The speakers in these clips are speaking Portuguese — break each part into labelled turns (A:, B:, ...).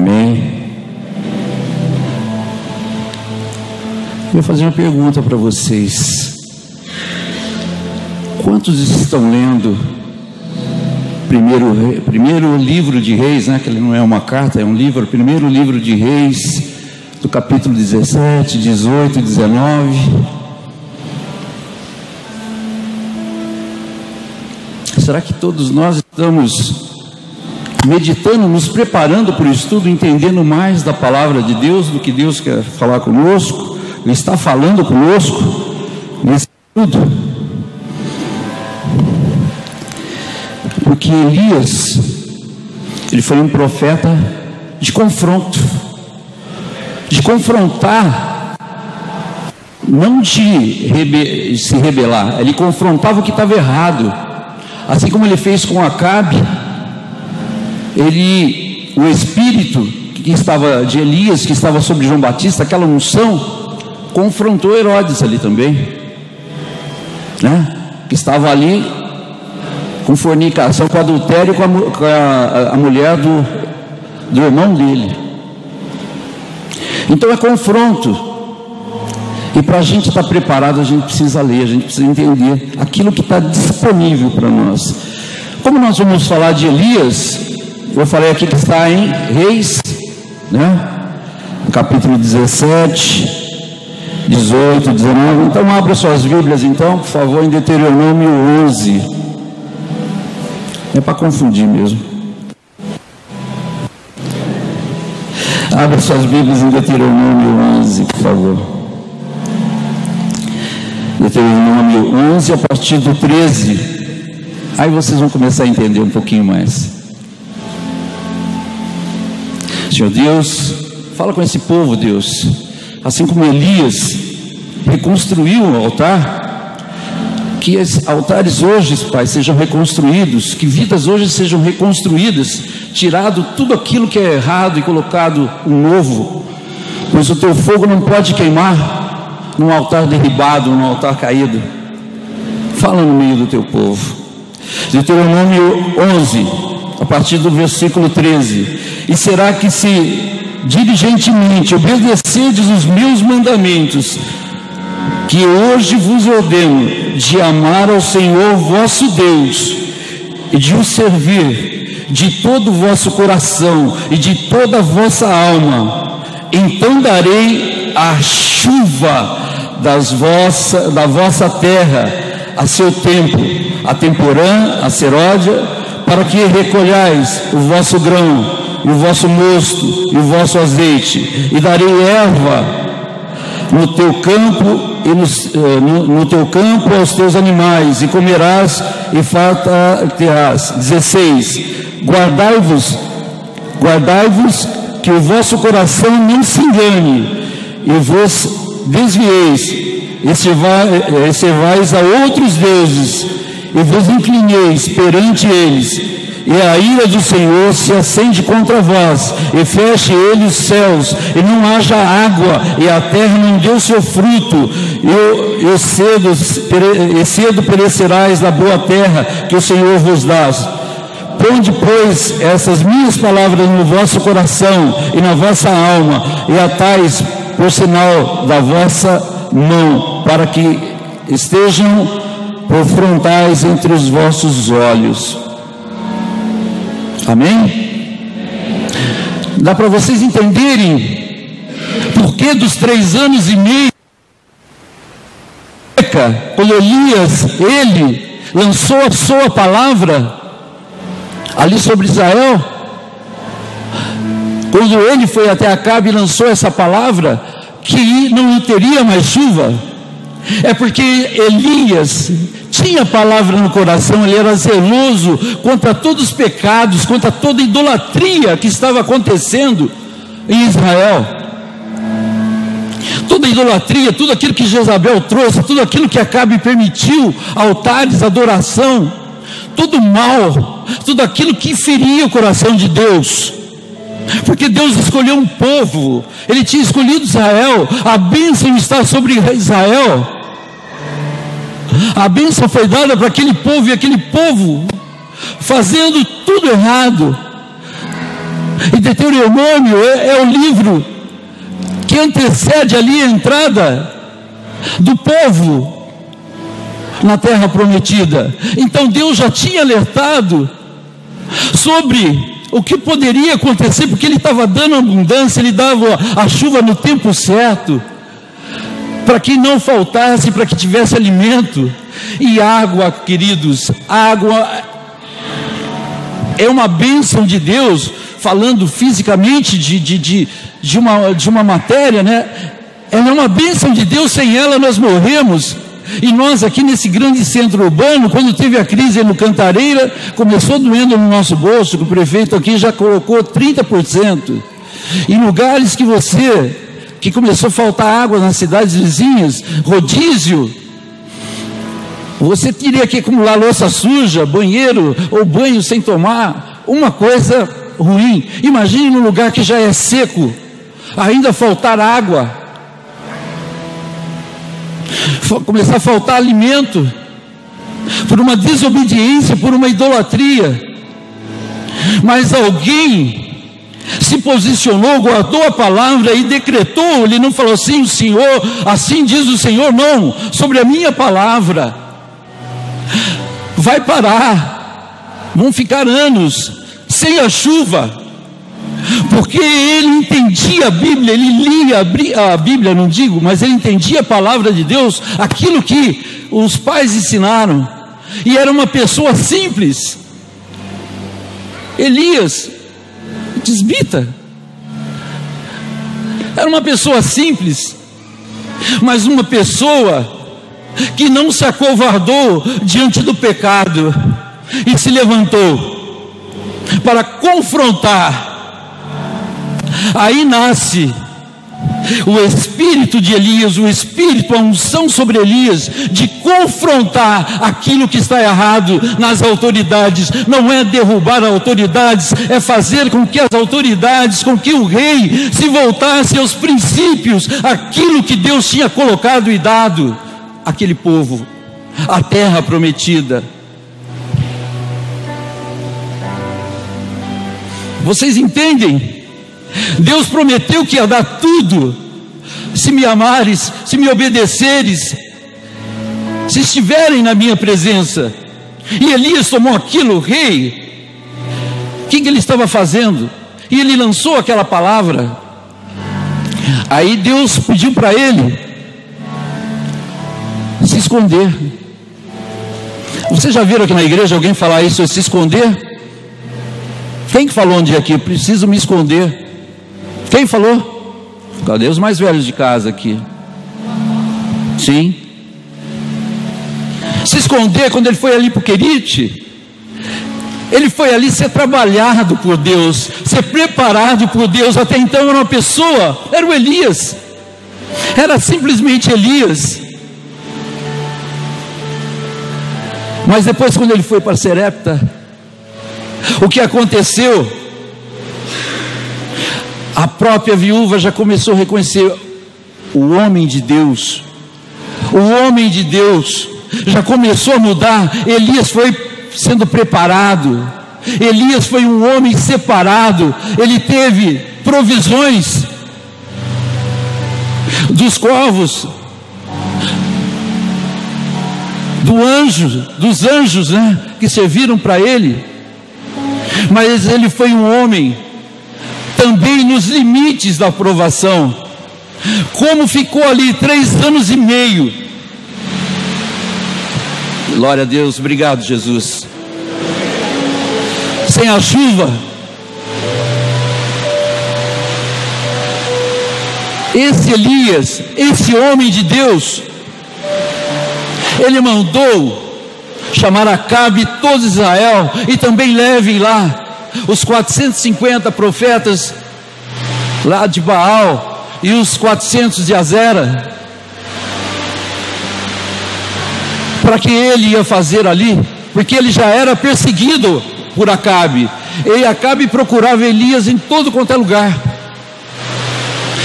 A: Amém. Eu vou fazer uma pergunta para vocês. Quantos estão lendo primeiro livro de Reis, né? Que ele não é uma carta, é um livro, primeiro livro de Reis, do capítulo 17, 18 e 19. Será que todos nós estamos meditando, nos preparando para o estudo, entendendo mais da palavra de Deus, do que Deus quer falar conosco? Ele está falando conosco nesse estudo? Porque Elias, ele foi um profeta de confronto, de confrontar, não de se rebelar. Ele confrontava o que estava errado, assim como ele fez com Acabe. O espírito que estava de Elias, que estava sobre João Batista, aquela unção, confrontou Herodes ali também, né? Que estava ali com fornicação, com adultério com a mulher do irmão dele. Então é confronto. E para a gente estar preparado, a gente precisa ler, a gente precisa entender aquilo que está disponível para nós. Como nós vamos falar de Elias, eu falei aqui que está em Reis, né? Capítulo 17, 18, 19. Então abra suas Bíblias, então, por favor, em Deuteronômio 11. É para confundir mesmo. Abra suas Bíblias em Deuteronômio 11, por favor. Deuteronômio 11, a partir do 13. Aí vocês vão começar a entender um pouquinho mais. Senhor Deus, fala com esse povo, Deus. Assim como Elias reconstruiu o altar, que esses altares hoje, Pai, sejam reconstruídos, que vidas hoje sejam reconstruídas, tirado tudo aquilo que é errado e colocado um novo, pois o teu fogo não pode queimar num altar derribado, num altar caído. Fala no meio do teu povo. Deuteronômio 11, a partir do versículo 13. E será que se diligentemente obedecerdes os meus mandamentos, que hoje vos ordeno, de amar ao Senhor vosso Deus, e de o servir de todo o vosso coração e de toda a vossa alma, então darei a chuva da vossa terra a seu tempo, a temporã, a seródia, para que recolhais o vosso grão, e o vosso mosto, e o vosso azeite, e darei erva no teu campo, e no teu campo aos teus animais, e comerás e fartar-te-ás. 16. Guardai-vos que o vosso coração não se engane, e vos desvieis, e servais a outros deuses, e vos inclineis perante eles, e a ira do Senhor se acende contra vós, e feche ele os céus, e não haja água, e a terra não dê o seu fruto, e cedo perecerás da boa terra que o Senhor vos dá. Ponde, pois, essas minhas palavras no vosso coração e na vossa alma, e atais por sinal da vossa mão, para que estejam por frontais entre os vossos olhos. Amém? Dá para vocês entenderem por que dos 3 anos e meio, quando Elias, ele lançou a sua palavra ali sobre Israel, quando ele foi até Acabe e lançou essa palavra, que não teria mais chuva, é porque Elias tinha a palavra no coração, ele era zeloso contra todos os pecados, contra toda a idolatria que estava acontecendo em Israel. Toda a idolatria, tudo aquilo que Jezabel trouxe, tudo aquilo que Acabe permitiu, altares, adoração, todo mal, tudo aquilo que feria o coração de Deus. Porque Deus escolheu um povo, ele tinha escolhido Israel, a bênção está sobre Israel. A bênção foi dada para aquele povo, e aquele povo fazendo tudo errado. E Deuteronômio é o livro que antecede ali a entrada do povo na terra prometida. Então Deus já tinha alertado sobre o que poderia acontecer, porque Ele estava dando abundância, Ele dava a chuva no tempo certo, para que não faltasse, para que tivesse alimento e água, queridos. Água é uma bênção de Deus, falando fisicamente de uma matéria, né? Ela é uma bênção de Deus, sem ela nós morremos. E nós aqui nesse grande centro urbano, quando teve a crise no Cantareira, começou doendo no nosso bolso, que o prefeito aqui já colocou 30%. Em lugares que começou a faltar água nas cidades vizinhas, rodízio, você teria que acumular louça suja, banheiro ou banho sem tomar, uma coisa ruim. Imagine num lugar que já é seco, ainda faltar água, começar a faltar alimento, por uma desobediência, por uma idolatria. Mas alguém se posicionou, guardou a palavra e decretou. Ele não falou assim: o Senhor, assim diz o Senhor, não, sobre a minha palavra vai parar, vão ficar anos sem a chuva, porque ele entendia a Bíblia, ele lia a Bíblia, não digo, mas ele entendia a palavra de Deus, aquilo que os pais ensinaram, e era uma pessoa simples. Elias, tisbita, era uma pessoa simples, mas uma pessoa que não se acovardou diante do pecado e se levantou para confrontar. Aí nasce o espírito de Elias, o espírito, a unção sobre Elias, de confrontar aquilo que está errado nas autoridades. Não é derrubar autoridades, é fazer com que as autoridades, com que o rei se voltasse aos princípios, aquilo que Deus tinha colocado e dado àquele povo, a terra prometida. Vocês entendem? Deus prometeu que ia dar tudo, se me amares, se me obedeceres, se estiverem na minha presença. E Elias tomou aquilo, o rei, o que ele estava fazendo? E ele lançou aquela palavra. Aí Deus pediu para ele se esconder. Vocês já viram aqui na igreja alguém falar isso, se esconder? Quem que falou um dia aqui? Preciso me esconder. Quem falou? Cadê os mais velhos de casa aqui? Sim. Se esconder, quando ele foi ali para o Querite, ele foi ali ser trabalhado por Deus, ser preparado por Deus. Até então era uma pessoa, era o Elias, era simplesmente Elias. Mas depois, quando ele foi para Serepta, o que aconteceu? A própria viúva já começou a reconhecer o homem de Deus. O homem de Deus já começou a mudar. Elias foi sendo preparado. Elias foi um homem separado. Ele teve provisões dos corvos, dos anjos, né, que serviram para ele. Mas ele foi um homem também nos limites da aprovação. Como ficou ali 3 anos e meio. Glória a Deus, obrigado Jesus. Sem a chuva. Esse Elias, esse homem de Deus, ele mandou chamar Acabe, todo Israel, e também levem lá os 450 profetas lá de Baal e os 400 de Azera, para que ele ia fazer ali, porque ele já era perseguido por Acabe, e Acabe procurava Elias em todo quanto é lugar.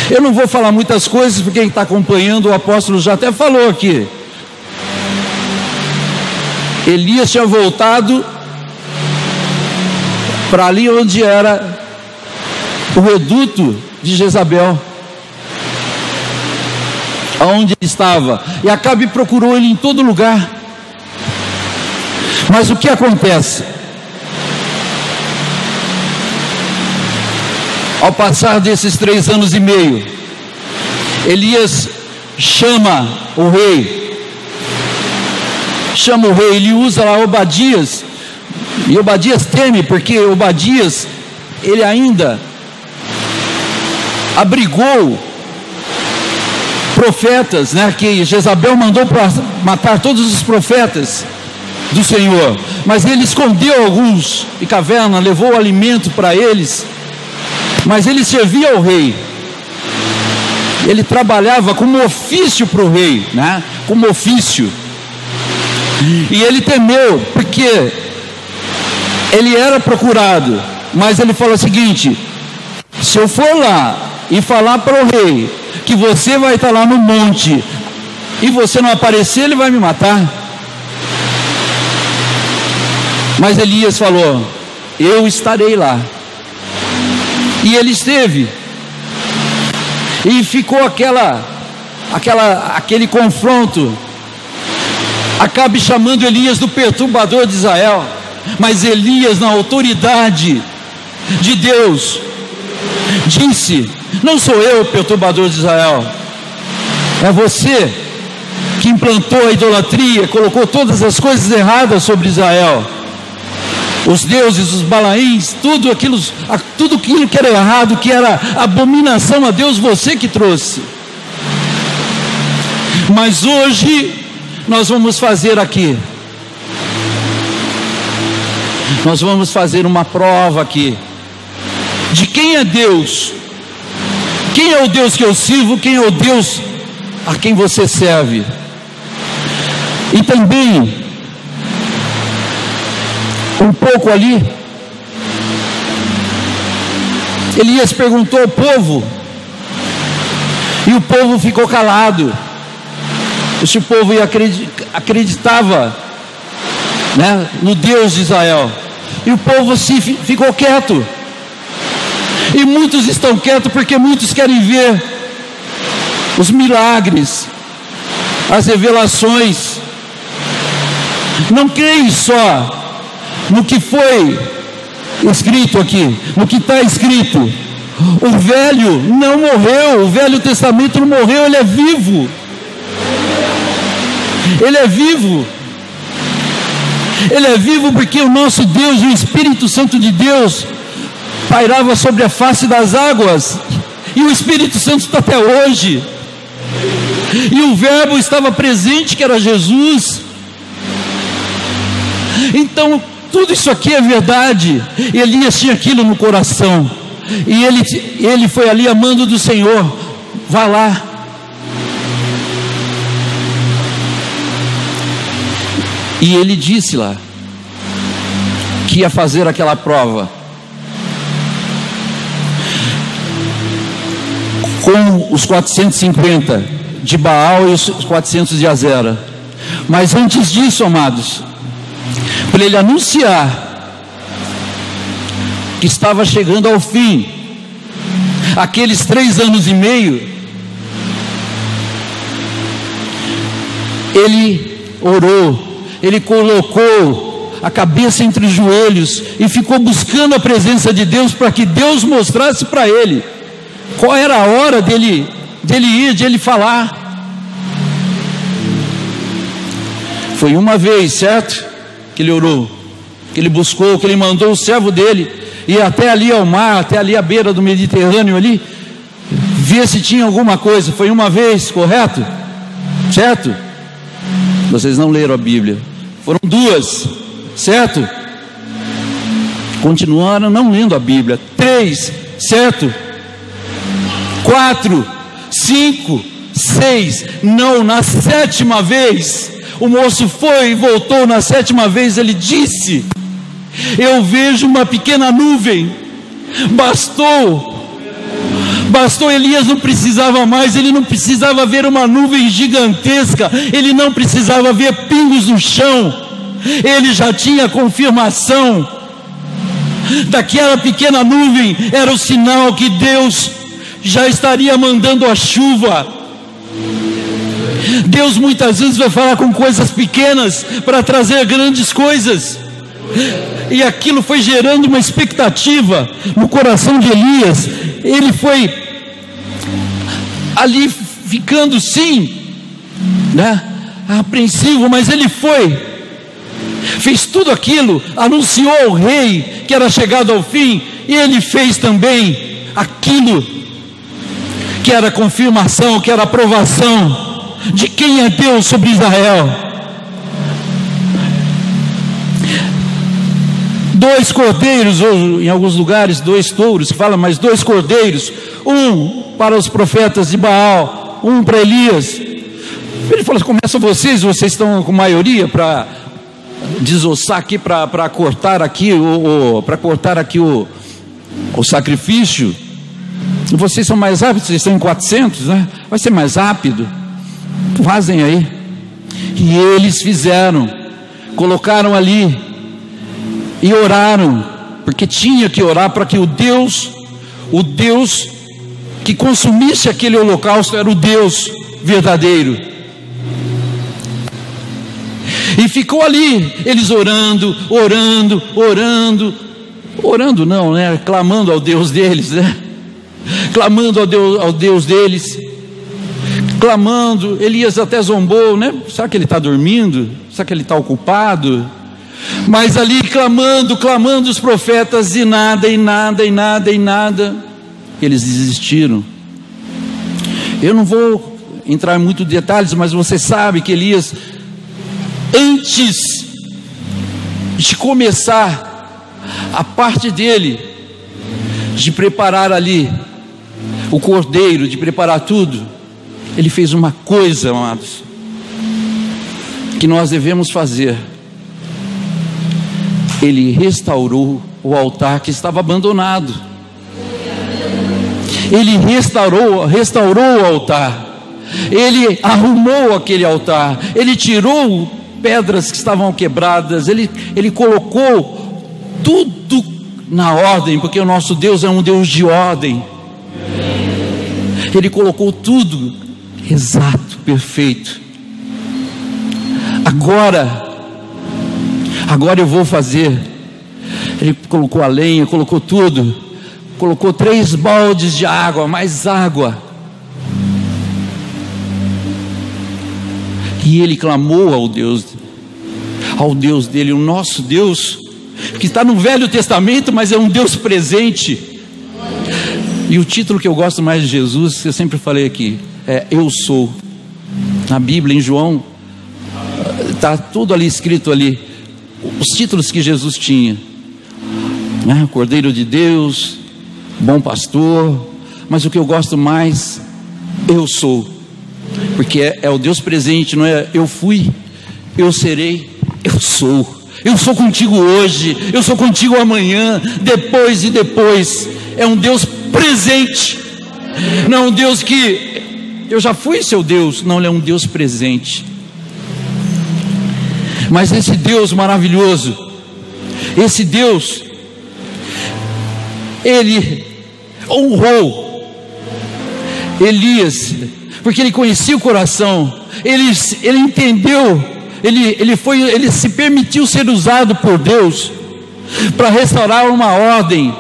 A: Eu não vou falar muitas coisas, porque quem está acompanhando, o apóstolo já até falou aqui. Elias tinha voltado para ali onde era o reduto de Jezabel, aonde ele estava, e Acabe procurou ele em todo lugar. Mas o que acontece? Ao passar desses 3 anos e meio, Elias chama o rei, ele usa lá Obadias, e Obadias teme, porque Obadias, ele ainda abrigou profetas, né, que Jezabel mandou para matar todos os profetas do Senhor, mas ele escondeu alguns em caverna, levou alimento para eles, mas ele servia ao rei, ele trabalhava como ofício para o rei, né, como ofício, e ele temeu, porque ele era procurado, mas ele falou o seguinte: se eu for lá e falar para o rei que você vai estar lá no monte e você não aparecer, ele vai me matar. Mas Elias falou: eu estarei lá. E ele esteve, e ficou aquele confronto. Acabe chamando Elias do perturbador de Israel, mas Elias, na autoridade de Deus, disse: não sou eu o perturbador de Israel, é você que implantou a idolatria, colocou todas as coisas erradas sobre Israel, os deuses, os balaíns, tudo aquilo que era errado, que era abominação a Deus, você que trouxe. Mas hoje nós vamos fazer aqui, nós vamos fazer uma prova aqui, de quem é Deus, quem é o Deus que eu sirvo, quem é o Deus a quem você serve. E também, um pouco ali, Elias perguntou ao povo, e o povo ficou calado. Esse povo acreditava, né, no Deus de Israel, e o povo ficou quieto. E muitos estão quietos porque muitos querem ver os milagres, as revelações. Não creem só no que foi escrito aqui, no que está escrito. O velho não morreu, o Velho Testamento não morreu, ele é vivo. Ele é vivo. Ele é vivo porque o nosso Deus, o Espírito Santo de Deus, pairava sobre a face das águas, e o Espírito Santo está até hoje, e o Verbo estava presente, que era Jesus. Então tudo isso aqui é verdade. Elias tinha aquilo no coração, e ele foi ali amando do Senhor. Vá lá. E ele disse lá que ia fazer aquela prova com os 450 de Baal e os 400 de Azera. Mas antes disso, amados, para ele anunciar que estava chegando ao fim aqueles 3 anos e meio, ele orou, ele colocou a cabeça entre os joelhos e ficou buscando a presença de Deus, para que Deus mostrasse para ele qual era a hora dele ir, de ele falar. Foi uma vez, certo? Que ele orou, que ele buscou, que ele mandou o servo dele ir até ali ao mar, até ali à beira do Mediterrâneo ali, ver se tinha alguma coisa. Foi uma vez, correto? Certo? Vocês não leram a Bíblia. Foram 2, certo? Continuaram não lendo a Bíblia. 3, certo? 4, 5, 6, não, na 7ª vez, o moço foi e voltou. Na 7ª vez ele disse: eu vejo uma pequena nuvem. Bastou. Elias não precisava mais, ele não precisava ver uma nuvem gigantesca, ele não precisava ver pingos no chão, ele já tinha confirmação daquela pequena nuvem era o sinal que Deus já estaria mandando a chuva. Deus muitas vezes vai falar com coisas pequenas para trazer grandes coisas. E aquilo foi gerando uma expectativa no coração de Elias. Ele foi ali ficando sim, né, apreensivo, mas ele fez tudo aquilo, anunciou ao rei que era chegado ao fim, e ele fez também aquilo que era confirmação, que era aprovação de quem é Deus sobre Israel. 2 cordeiros, ou em alguns lugares 2 touros, fala, mas 2 cordeiros, um para os profetas de Baal, um para Elias. Ele falou: começa vocês estão com maioria para desossar aqui, para cortar aqui o sacrifício. Vocês são mais rápidos, vocês estão em 400, né? Vai ser mais rápido, fazem aí. E eles fizeram, colocaram ali e oraram, porque tinha que orar para que o Deus que consumisse aquele holocausto era o Deus verdadeiro. E ficou ali, eles orando não, né? Clamando ao Deus deles, né? Clamando ao Deus deles, clamando. Elias até zombou, né? Será que ele está dormindo? Será que ele está ocupado? Mas ali clamando os profetas, e nada. Eles desistiram. Eu não vou entrar em muitos detalhes, mas você sabe que Elias, antes de começar a parte dele, de preparar ali o cordeiro, de preparar tudo, ele fez uma coisa, amados, que nós devemos fazer. Ele restaurou o altar que estava abandonado. Ele restaurou o altar. Ele arrumou aquele altar. Ele tirou pedras que estavam quebradas. Ele colocou tudo na ordem, porque o nosso Deus é um Deus de ordem. Ele colocou tudo exato, perfeito. Agora eu vou fazer. Ele colocou a lenha, colocou tudo, colocou 3 baldes de água, mais água. E ele clamou ao Deus dele, o nosso Deus, que está no Velho Testamento, mas é um Deus presente. E o título que eu gosto mais de Jesus, que eu sempre falei aqui, é Eu Sou. Na Bíblia, em João, está tudo ali escrito ali, os títulos que Jesus tinha, né? Cordeiro de Deus, Bom Pastor. Mas o que eu gosto mais, Eu Sou, porque é o Deus presente, não é eu fui, eu serei, eu sou. Eu sou contigo hoje, eu sou contigo amanhã, depois e depois. É um Deus presente, não é um Deus que eu já fui seu Deus, não, ele é um Deus presente. Mas esse Deus maravilhoso, esse Deus, ele honrou Elias, porque ele conhecia o coração, ele entendeu, ele se permitiu ser usado por Deus para restaurar uma ordem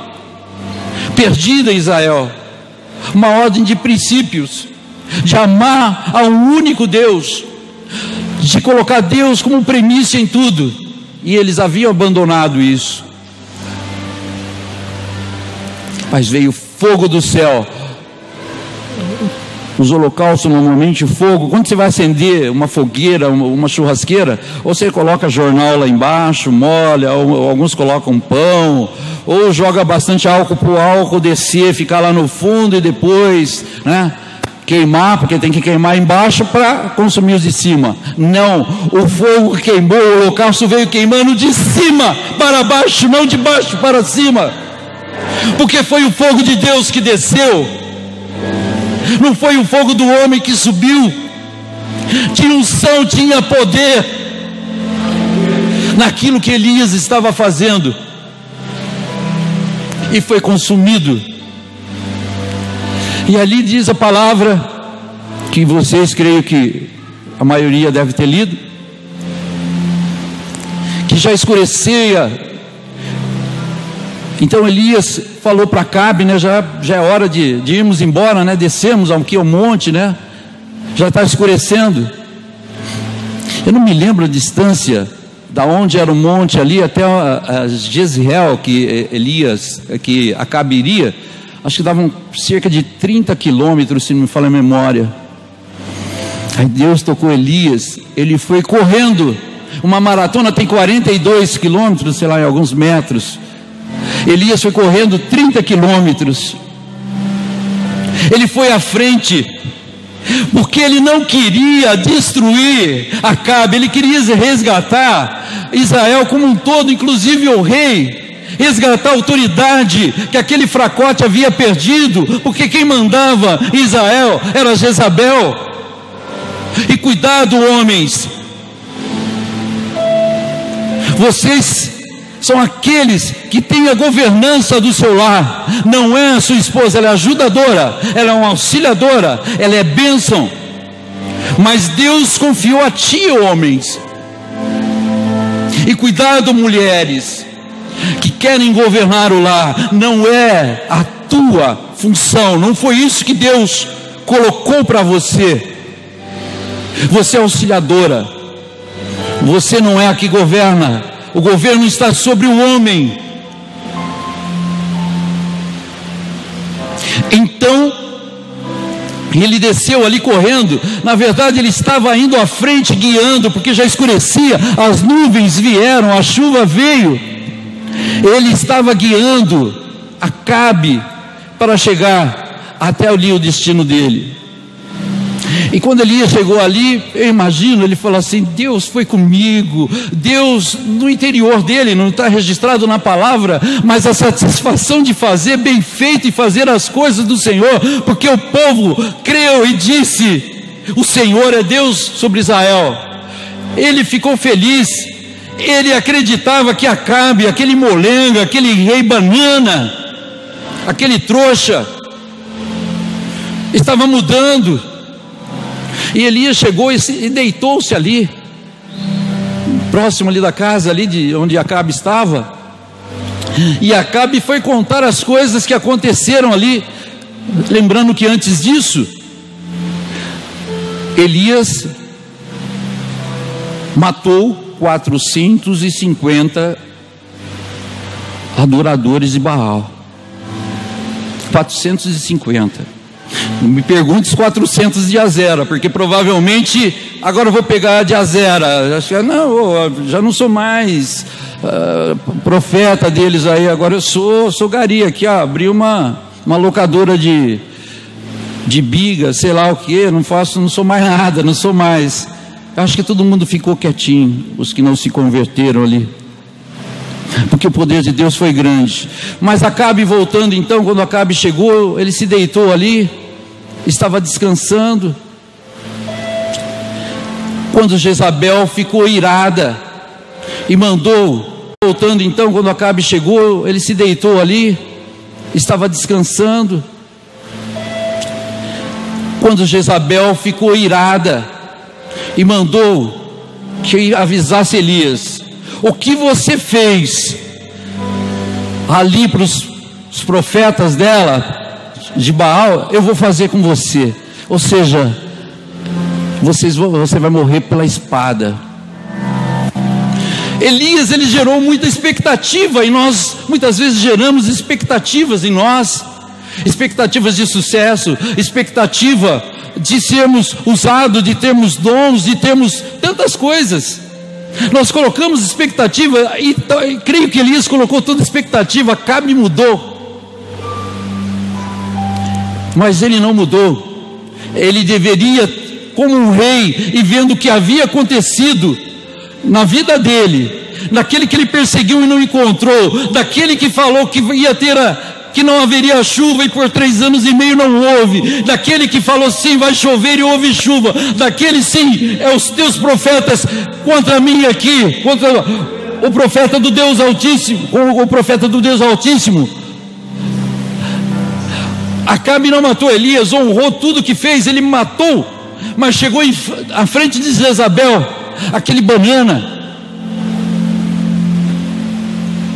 A: perdida em Israel, uma ordem de princípios, de amar a um único Deus, de colocar Deus como premissa em tudo, e eles haviam abandonado isso. Mas veio fogo do céu. Os holocaustos, normalmente o fogo, quando você vai acender uma fogueira, uma churrasqueira, ou você coloca jornal lá embaixo, molha, ou alguns colocam pão, ou joga bastante álcool para o álcool descer, ficar lá no fundo e depois, né, queimar, porque tem que queimar embaixo para consumir os de cima. Não, o fogo queimou, o holocausto veio queimando de cima para baixo, não de baixo para cima, porque foi o fogo de Deus que desceu, não foi o fogo do homem que subiu. Tinha unção, tinha poder naquilo que Elias estava fazendo. e foi consumido. E ali diz a palavra, que vocês creio que a maioria deve ter lido, que já escurecia. Então Elias falou para Acabe, né, já é hora de irmos embora, né, descemos aqui ao monte, né, já está escurecendo. Eu não me lembro a distância da onde era o monte ali até a Jezreel, que Acabe iria. Acho que davam cerca de 30 quilômetros, se não me falha a memória. Aí Deus tocou Elias, ele foi correndo. Uma maratona tem 42 quilômetros, sei lá, em alguns metros. Elias foi correndo 30 quilômetros. Ele foi à frente, porque ele não queria destruir Acabe, ele queria resgatar Israel como um todo, inclusive o rei, resgatar a autoridade que aquele fracote havia perdido, porque quem mandava em Israel era Jezabel. E cuidado, homens, vocês são aqueles que têm a governança do seu lar. Não é a sua esposa, ela é ajudadora, ela é uma auxiliadora, ela é bênção. Mas Deus confiou a ti, homens. E cuidado, mulheres que querem governar o lar. Não é a tua função, não foi isso que Deus colocou para você. Você é auxiliadora, você não é a que governa. O governo está sobre o homem. Então ele desceu ali correndo. Na verdade ele estava indo à frente, guiando, porque já escurecia, as nuvens vieram, a chuva veio. Ele estava guiando Acabe para chegar até ali o destino dele. E quando Elias chegou ali, eu imagino, ele falou assim: Deus foi comigo. Deus, no interior dele, não está registrado na palavra, mas a satisfação de fazer bem feito e fazer as coisas do Senhor, porque o povo creu e disse: o Senhor é Deus sobre Israel. Ele ficou feliz. Ele acreditava que Acabe, aquele molenga, aquele rei banana, aquele trouxa, estava mudando. E Elias chegou e deitou-se ali, próximo ali da casa, ali de onde Acabe estava. E Acabe foi contar as coisas que aconteceram ali. Lembrando que antes disso, Elias matou 450 adoradores de Baal. 450. Não me pergunte os 400 de Azera, porque provavelmente agora eu vou pegar de Azera. Acho que não, já não sou mais profeta deles aí. Agora eu sou gari aqui, abri uma locadora de biga, sei lá o que. Não sou mais nada, não sou mais. Acho que todo mundo ficou quietinho, os que não se converteram ali, porque o poder de Deus foi grande. Mas Acabe voltando então, quando Acabe chegou, ele se deitou ali, estava descansando, quando Jezabel ficou irada e mandou, voltando então, quando Acabe chegou, ele se deitou ali, estava descansando, quando Jezabel ficou irada e mandou que avisasse Elias: o que você fez ali para os profetas dela, de Baal, eu vou fazer com você. Ou seja, você vai morrer pela espada. Elias, ele gerou muita expectativa, e nós muitas vezes geramos expectativas em nós, expectativas de sucesso, expectativa de sermos usados, de termos dons, de termos tantas coisas. Nós colocamos expectativa, e creio que Elias colocou toda expectativa. Acabe mudou, mas ele não mudou. Ele deveria, como um rei, e vendo o que havia acontecido na vida dele, daquele que ele perseguiu e não encontrou, daquele que falou que que não haveria chuva e por 3 anos e meio não houve, daquele que falou sim, vai chover e houve chuva, daquele sim, é os teus profetas contra mim aqui, contra o profeta do Deus Altíssimo, o profeta do Deus Altíssimo. Acabe não matou Elias, honrou tudo que fez, ele matou, mas chegou à frente de Jezabel, aquele banana,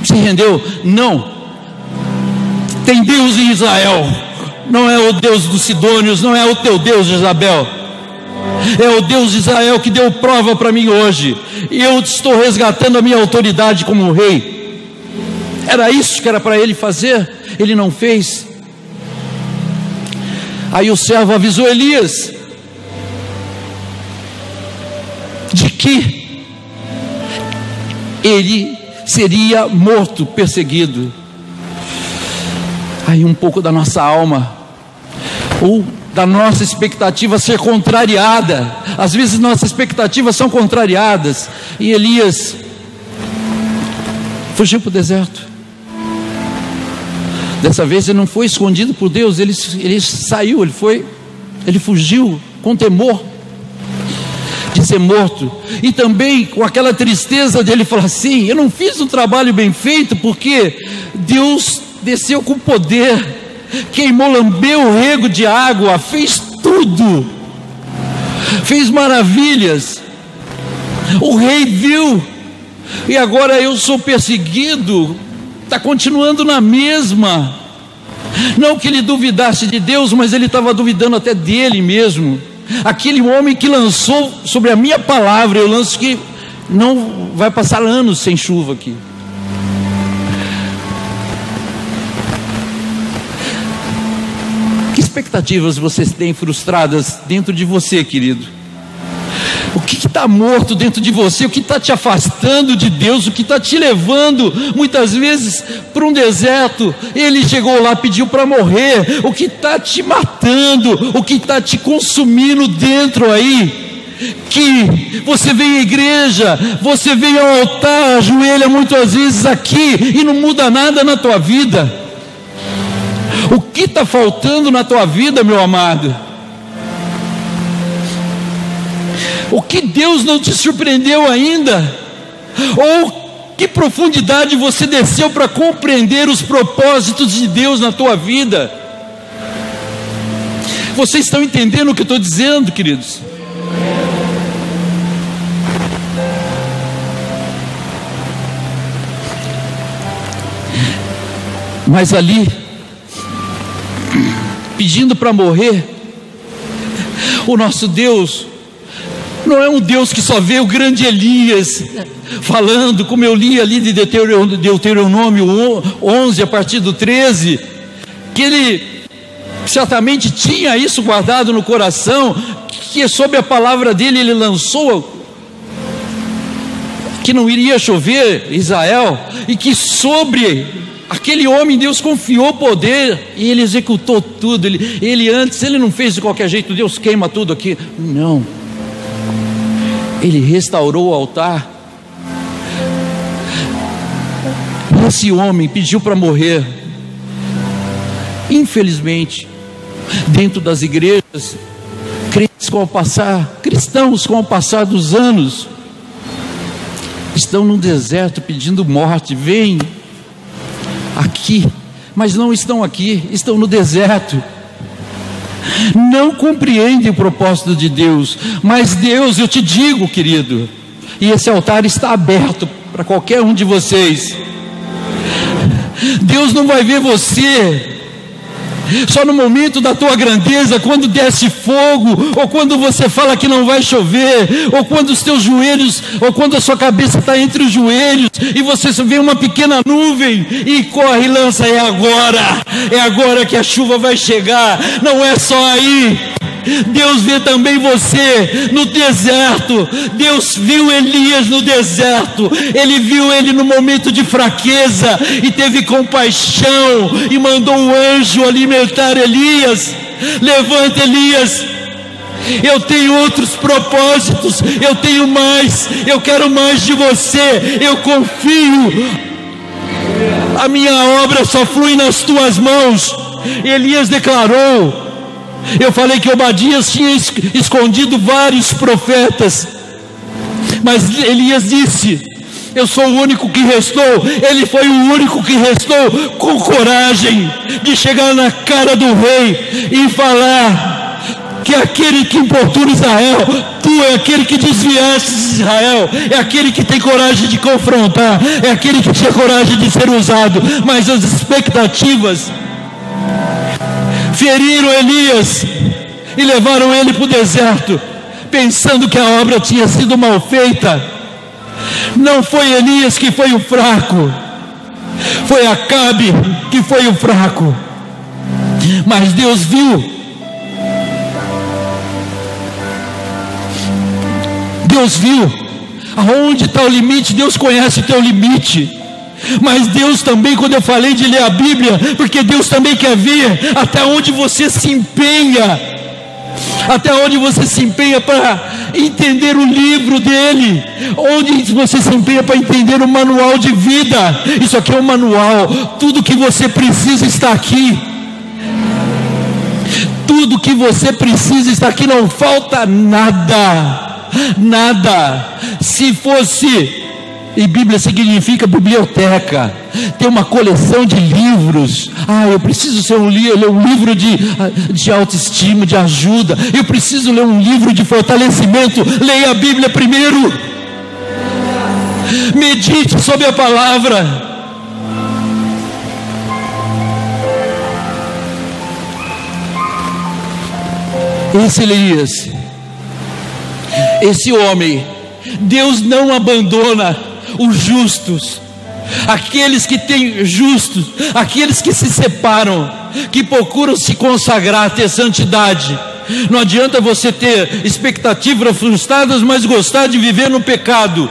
A: se rendeu. Não, tem Deus em Israel, não é o Deus dos Sidônios, não é o teu Deus, Jezabel, é o Deus de Israel que deu prova para mim hoje, e eu estou resgatando a minha autoridade como rei. Era isso que era para ele fazer, ele não fez. Aí o servo avisou Elias de que ele seria morto, perseguido. Aí um pouco da nossa alma, ou da nossa expectativa ser contrariada. Às vezes nossas expectativas são contrariadas. E Elias fugiu para o deserto. Dessa vez ele não foi escondido por Deus, ele saiu, ele fugiu com temor de ser morto, e também com aquela tristeza dele falar assim: eu não fiz um trabalho bem feito, porque Deus desceu com poder, queimou, lambeu o rego de água, fez tudo, fez maravilhas, o rei viu, e agora eu sou perseguido. Está continuando na mesma. Não que ele duvidasse de Deus, mas ele estava duvidando até dele mesmo. Aquele homem que lançou sobre a minha palavra, eu lanço que não vai passar anos sem chuva aqui. Que expectativas vocês têm frustradas dentro de você, querido? O que está morto dentro de você? O que está te afastando de Deus? O que está te levando muitas vezes para um deserto? Ele chegou lá, pediu para morrer. O que está te matando? O que está te consumindo dentro aí? Que você vem à igreja, você vem ao altar, ajoelha muitas vezes aqui e não muda nada na tua vida. O que está faltando na tua vida, meu amado? O que Deus não te surpreendeu ainda? Ou que profundidade você desceu para compreender os propósitos de Deus na tua vida? Vocês estão entendendo o que eu estou dizendo, queridos? Mas ali, pedindo para morrer, o nosso Deus não é um Deus que só vê o grande Elias falando, como eu li ali de Deuteronômio 11, a partir do 13, que ele certamente tinha isso guardado no coração, que sob a palavra dele ele lançou que não iria chover Israel, e que sobre aquele homem Deus confiou poder, e ele executou tudo. Ele antes, ele não fez de qualquer jeito, Deus queima tudo aqui, não. Ele restaurou o altar. Esse homem pediu para morrer. Infelizmente, dentro das igrejas, cristãos com o passar dos anos, estão no deserto pedindo morte. Vem aqui, mas não estão aqui, estão no deserto. Não compreendem o propósito de Deus. Mas Deus, eu te digo, querido, e esse altar está aberto para qualquer um de vocês. Deus não vai ver você só no momento da tua grandeza, quando desce fogo, ou quando você fala que não vai chover, ou quando os teus joelhos, ou quando a sua cabeça está entre os joelhos, e você só vê uma pequena nuvem, e corre e lança: é agora que a chuva vai chegar. Não é só aí. Deus vê também você no deserto. Deus viu Elias no deserto, ele viu ele no momento de fraqueza, e teve compaixão, e mandou um anjo alimentar Elias. Levanta, Elias, eu tenho outros propósitos, eu tenho mais, eu quero mais de você, eu confio, a minha obra só flui nas tuas mãos. Elias declarou. Eu falei que Obadias tinha escondido vários profetas, mas Elias disse: eu sou o único que restou. Ele foi o único que restou com coragem de chegar na cara do rei e falar que aquele que importuna Israel, tu é aquele que desviaste Israel, é aquele que tem coragem de confrontar, é aquele que tinha coragem de ser usado. Mas as expectativas feriram Elias e levaram ele para o deserto, pensando que a obra tinha sido mal feita. Não foi Elias que foi o fraco, foi Acabe que foi o fraco. Mas Deus viu, aonde está o limite. Deus conhece o teu limite. Mas Deus também, quando eu falei de ler a Bíblia, porque Deus também quer ver até onde você se empenha, para entender o livro dele, onde você se empenha para entender o manual de vida. Isso aqui é um manual, tudo que você precisa está aqui. Tudo que você precisa está aqui, não falta nada. Se fosse, e Bíblia significa biblioteca, tem uma coleção de livros. Eu preciso ler um livro de autoestima, de ajuda. Eu preciso ler um livro de fortalecimento. Leia a Bíblia primeiro. Medite sobre a palavra. Esse Elias, esse homem, Deus não abandona os justos, aqueles que têm justos, aqueles que se separam, que procuram se consagrar, ter santidade. Não adianta você ter expectativas frustradas, mas gostar de viver no pecado.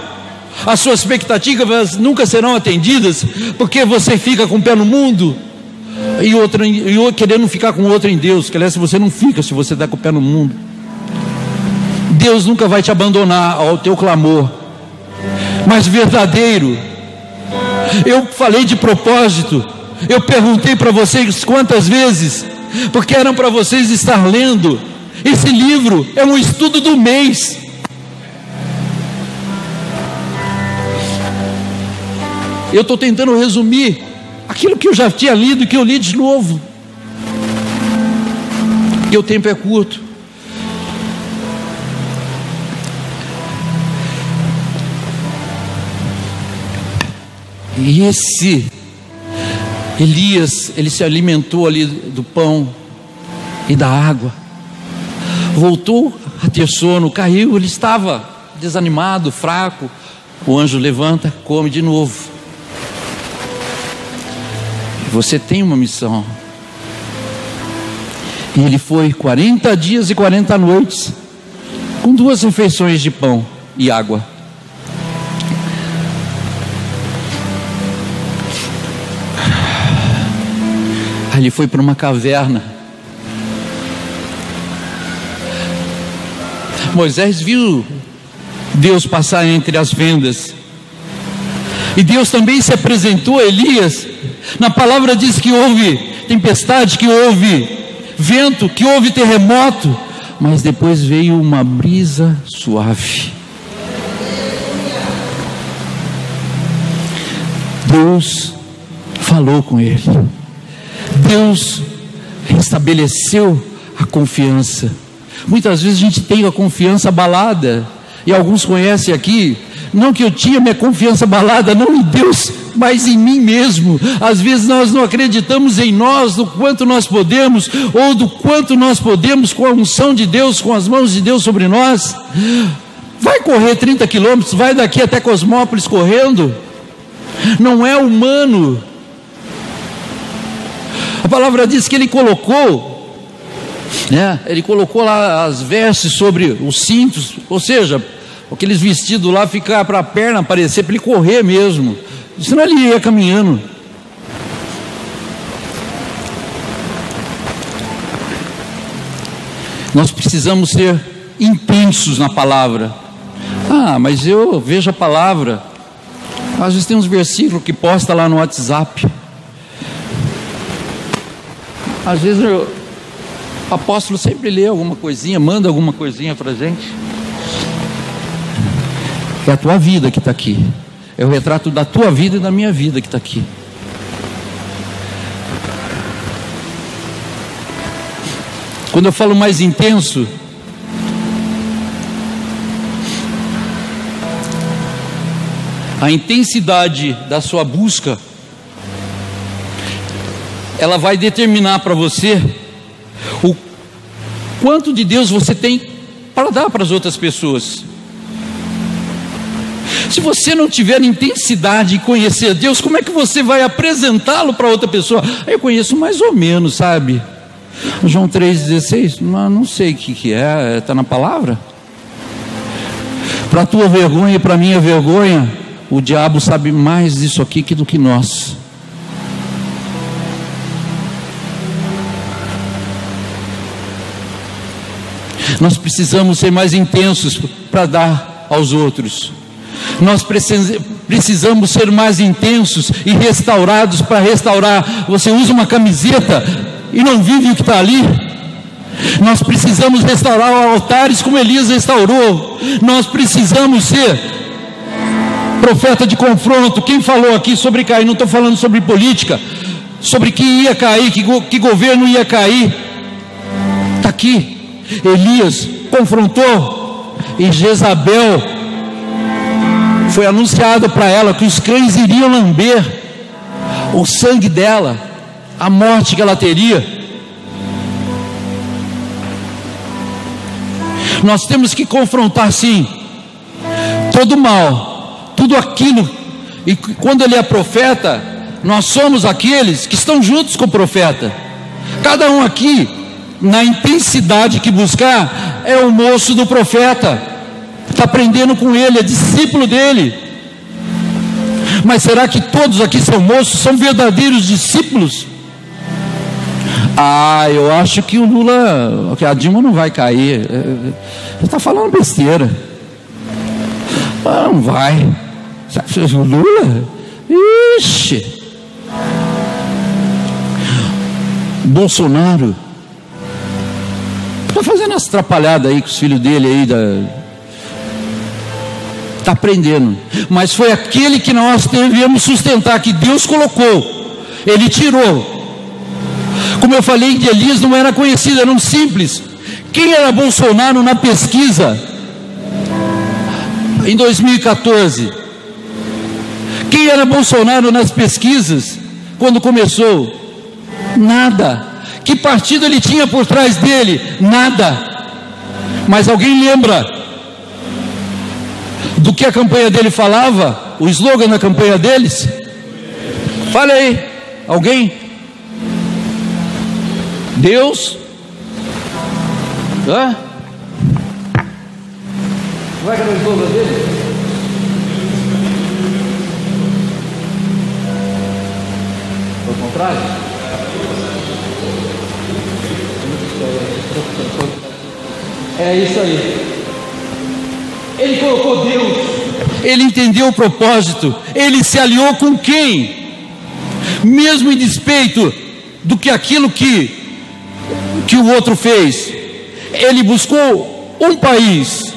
A: As suas expectativas nunca serão atendidas, porque você fica com o pé no mundo e querendo ficar com outro em Deus. Que aliás, você não fica se você está com o pé no mundo. Deus nunca vai te abandonar ao teu clamor, mas verdadeiro. Eu falei de propósito, eu perguntei para vocês quantas vezes, porque eram para vocês estar lendo. Esse livro é um estudo do mês. Eu estou tentando resumir aquilo que eu já tinha lido e que eu li de novo, porque o tempo é curto. E esse Elias, ele se alimentou ali do pão e da água, voltou a ter sono, caiu, ele estava desanimado, fraco. O anjo levanta, come de novo. Você tem uma missão. E ele foi 40 dias e 40 noites, com 2 refeições de pão e água. Ele foi para uma caverna. Moisés viu Deus passar entre as fendas, e Deus também se apresentou a Elias. Na palavra diz que houve tempestade, que houve vento, que houve terremoto, mas depois veio uma brisa suave. Deus falou com ele. Deus estabeleceu a confiança. Muitas vezes a gente tem a confiança abalada, e alguns conhecem aqui, não que eu tinha minha confiança abalada, não em Deus, mas em mim mesmo. Às vezes nós não acreditamos em nós, do quanto nós podemos, ou do quanto nós podemos com a unção de Deus, com as mãos de Deus sobre nós. Vai correr 30 quilômetros, vai daqui até Cosmópolis correndo, não é humano. A palavra diz que ele colocou lá as vestes sobre os cintos, ou seja, aqueles vestidos lá ficar para a perna aparecer, para ele correr mesmo, senão ele ia caminhando. Nós precisamos ser intensos na palavra. Mas eu vejo a palavra, às vezes tem uns versículos que posta lá no WhatsApp. Às vezes o apóstolo sempre lê alguma coisinha, manda alguma coisinha para a gente. É a tua vida que está aqui, é o retrato da tua vida e da minha vida que está aqui. Quando eu falo mais intenso, a intensidade da sua busca, ela vai determinar para você o quanto de Deus você tem para dar para as outras pessoas. Se você não tiver intensidade em conhecer Deus, como é que você vai apresentá-lo para outra pessoa? Eu conheço mais ou menos, sabe? João 3,16, não sei o que é, está na palavra. Para a tua vergonha e para a minha vergonha, o diabo sabe mais disso aqui do que nós. Nós precisamos ser mais intensos para dar aos outros. Nós precisamos ser mais intensos e restaurados para restaurar. Você usa uma camiseta e não vive o que está ali. Nós precisamos restaurar altares como Elias restaurou. Nós precisamos ser profeta de confronto. Quem falou aqui sobre cair? Não estou falando sobre política, sobre que ia cair, que governo ia cair. Está aqui. Elias confrontou, e Jezabel, foi anunciado para ela que os cães iriam lamber o sangue dela, a morte que ela teria. Nós temos que confrontar sim todo mal, tudo aquilo. E quando ele é profeta, nós somos aqueles que estão juntos com o profeta. Cada um aqui, na intensidade que buscar, é o moço do profeta, está aprendendo com ele, é discípulo dele. Mas será que todos aqui são moços, são verdadeiros discípulos? Eu acho que o Lula, que a Dilma não vai cair. Você está falando besteira. Não vai. O Lula? Ixi. Bolsonaro está fazendo essa atrapalhada aí com os filhos dele aí, está aprendendo. Mas foi aquele que nós devemos sustentar, que Deus colocou, ele tirou. Como eu falei de Elias, não era conhecido, era um simples. Quem era Bolsonaro na pesquisa em 2014? Quem era Bolsonaro nas pesquisas quando começou? Nada. Que partido ele tinha por trás dele? Nada. Mas alguém lembra do que a campanha dele falava? O slogan da campanha deles? Fala aí, alguém? Deus? Hã? Como é que era o slogan dele? Foi o contrário? É isso aí. Ele colocou Deus, ele entendeu o propósito, ele se aliou com quem? Mesmo em despeito do que aquilo que o outro fez, ele buscou um país.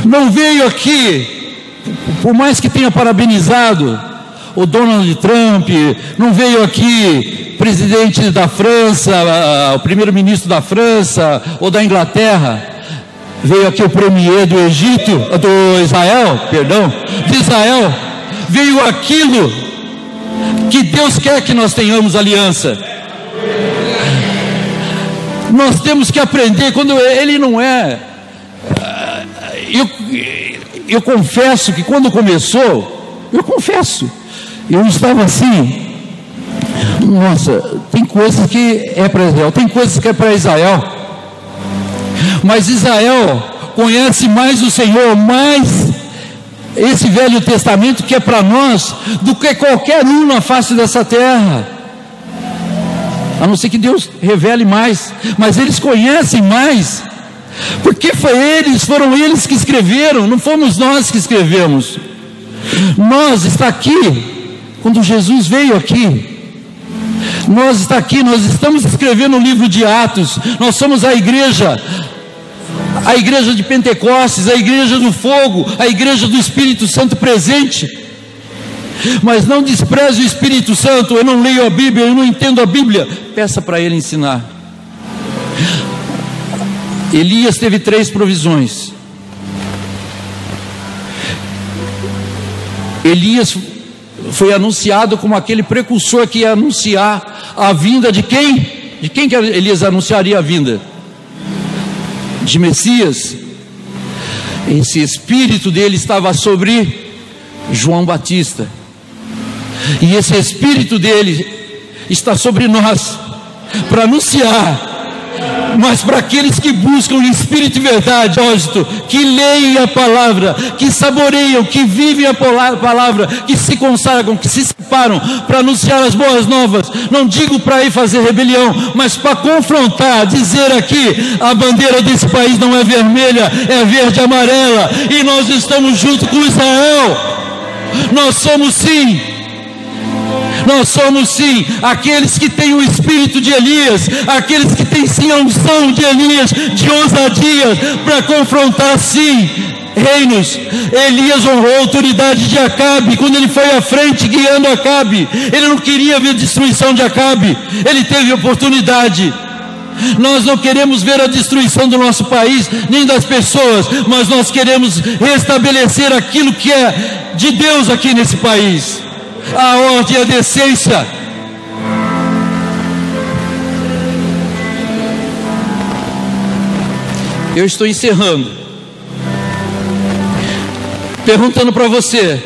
A: Não veio aqui, por mais que tenha parabenizado o Donald Trump, não veio aqui presidente da França, o primeiro-ministro da França ou da Inglaterra, veio aqui o premier do Egito, de Israel, veio aquilo que Deus quer que nós tenhamos aliança. Nós temos que aprender, quando ele não é, eu confesso que quando começou, eu estava assim, nossa, tem coisas que é para Israel, tem coisas que é para Israel, mas Israel conhece mais o Senhor, mais esse Velho Testamento que é para nós, do que qualquer um na face dessa terra, a não ser que Deus revele mais, mas eles conhecem mais, porque foram eles que escreveram, não fomos nós que escrevemos. Nós está aqui, quando Jesus veio aqui, nós está aqui, nós estamos escrevendo o livro de Atos, nós somos a igreja, a igreja de Pentecostes, a igreja do fogo, a igreja do Espírito Santo presente. Mas não despreze o Espírito Santo. Eu não leio a Bíblia, eu não entendo a Bíblia. Peça para ele ensinar. Elias teve 3 provisões. Elias foi anunciado como aquele precursor que ia anunciar a vinda de quem? De quem que Elias anunciaria a vinda? De Messias. Esse espírito dele estava sobre João Batista. E esse espírito dele está sobre nós para anunciar. Mas para aqueles que buscam em espírito e verdade, que leem a palavra, que saboreiam, que vivem a palavra, que se consagram, que se separam para anunciar as boas novas, não digo para ir fazer rebelião, mas para confrontar, dizer aqui, a bandeira desse país não é vermelha, é verde e amarela, e nós estamos junto com Israel. Nós somos sim aqueles que têm o espírito de Elias, aqueles que têm sim a unção de Elias, de ousadia, para confrontar sim reinos. Elias honrou a autoridade de Acabe, quando ele foi à frente guiando Acabe. Ele não queria ver a destruição de Acabe, ele teve oportunidade. Nós não queremos ver a destruição do nosso país, nem das pessoas, mas nós queremos restabelecer aquilo que é de Deus aqui nesse país. A ordem e a decência. Eu estou encerrando, perguntando para você: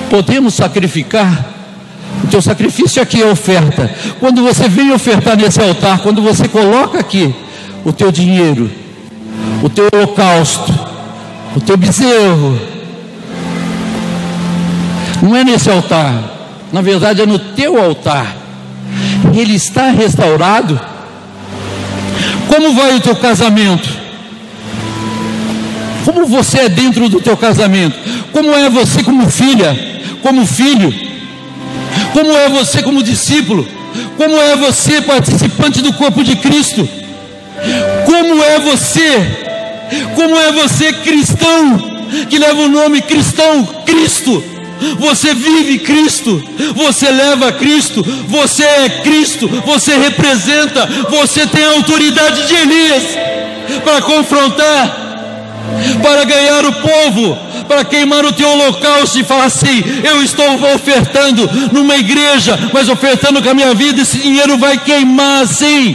A: podemos sacrificar? O teu sacrifício aqui é oferta. Quando você vem ofertar nesse altar, quando você coloca aqui o teu dinheiro, o teu holocausto, o teu bezerro, não é nesse altar, na verdade é no teu altar. Ele está restaurado. Como vai o teu casamento? Como você é dentro do teu casamento? Como é você como filha, como filho? Como é você como discípulo? Como é você participante do corpo de Cristo? Como é você? Como é você cristão, que leva o nome cristão, Cristo? Você vive Cristo, você leva Cristo, você é Cristo, você representa, você tem a autoridade de Elias para confrontar, para ganhar o povo, para queimar o teu holocausto e falar assim: eu estou ofertando numa igreja, mas ofertando com a minha vida, esse dinheiro vai queimar assim,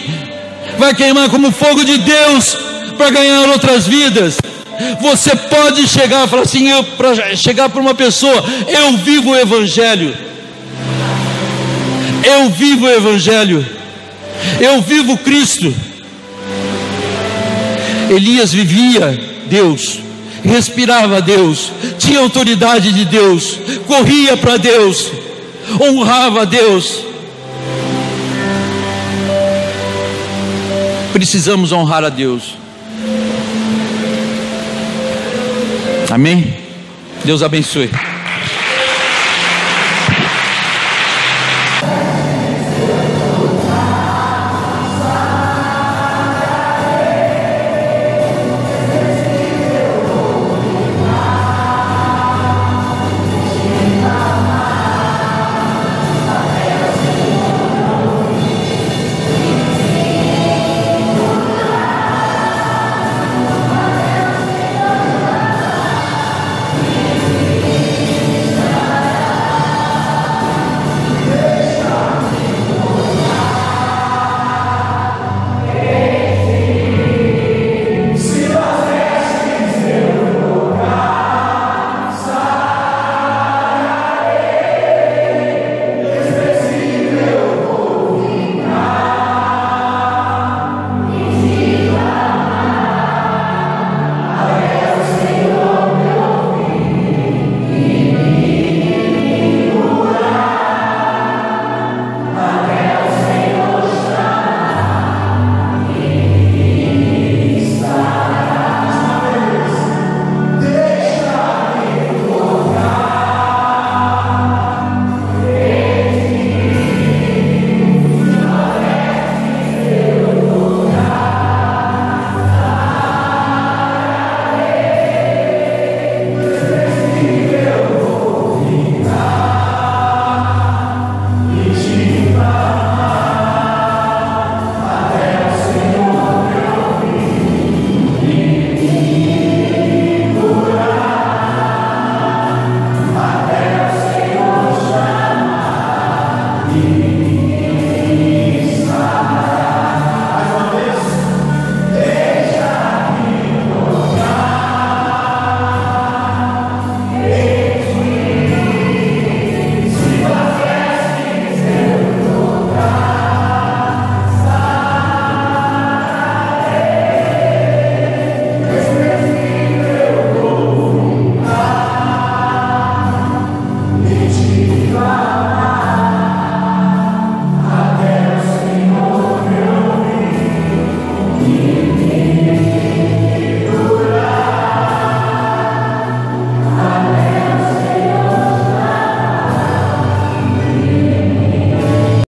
A: vai queimar como fogo de Deus, para ganhar outras vidas. Você pode chegar e falar assim, para chegar para uma pessoa: eu vivo o Evangelho, eu vivo o Evangelho, eu vivo Cristo. Elias vivia Deus, respirava Deus, tinha autoridade de Deus, corria para Deus, honrava a Deus. Precisamos honrar a Deus. Amém? Deus abençoe.